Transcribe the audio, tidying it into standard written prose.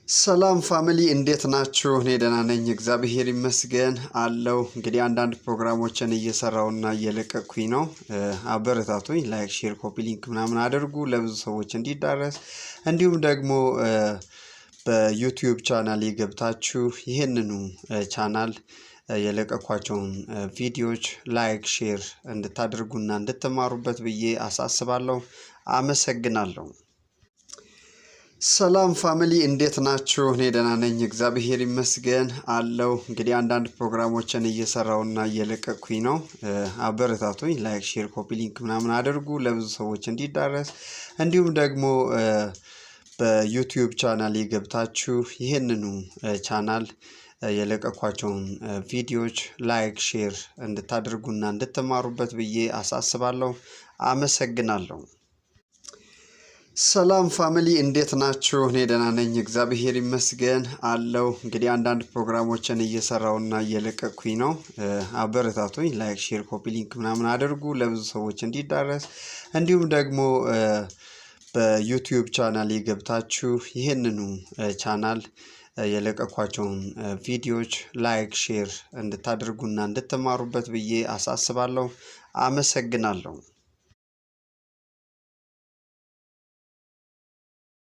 ሰላም ፋሚሊ እንዴት ናችሁ? እኔ ደህና ነኝ፣ እግዚአብሔር ይመስገን አለው። እንግዲህ አንዳንድ ፕሮግራሞችን እየሰራውና እየለቀኩኝ ነው። አበረታቱኝ። ላይክ፣ ሼር፣ ኮፒ ሊንክ ምናምን አድርጉ ለብዙ ሰዎች እንዲዳረስ። እንዲሁም ደግሞ በዩቲዩብ ቻናል ገብታችሁ ይሄንኑ ቻናል የለቀኳቸውን ቪዲዮዎች ላይክ፣ ሼር እንድታደርጉና እንድትማሩበት ብዬ አሳስባለሁ። አመሰግናለሁ። ሰላም ፋሚሊ እንዴት ናችሁ? እኔ ደህና ነኝ፣ እግዚአብሔር ይመስገን አለው። እንግዲህ አንዳንድ ፕሮግራሞችን እየሰራውና እየለቀኩኝ ነው። አበረታቱኝ። ላይክ፣ ሼር፣ ኮፒ ሊንክ ምናምን አድርጉ ለብዙ ሰዎች እንዲዳረስ። እንዲሁም ደግሞ በዩቲዩብ ቻናል ገብታችሁ ይሄንኑ ቻናል የለቀኳቸውን ቪዲዮዎች ላይክ፣ ሼር እንድታደርጉና እንድትማሩበት ብዬ አሳስባለሁ። አመሰግናለሁ። ሰላም ፋሚሊ እንዴት ናችሁ? እኔ ደህና ነኝ፣ እግዚአብሔር ይመስገን አለው። እንግዲህ አንዳንድ ፕሮግራሞችን እየሰራውና እየለቀኩኝ ነው። አበረታቱኝ። ላይክ፣ ሼር፣ ኮፒ ሊንክ ምናምን አድርጉ ለብዙ ሰዎች እንዲዳረስ። እንዲሁም ደግሞ በዩቲዩብ ቻናል ገብታችሁ ይሄንኑ ቻናል የለቀኳቸውን ቪዲዮዎች ላይክ፣ ሼር እንድታደርጉና እንድትማሩበት ብዬ አሳስባለሁ። አመሰግናለሁ።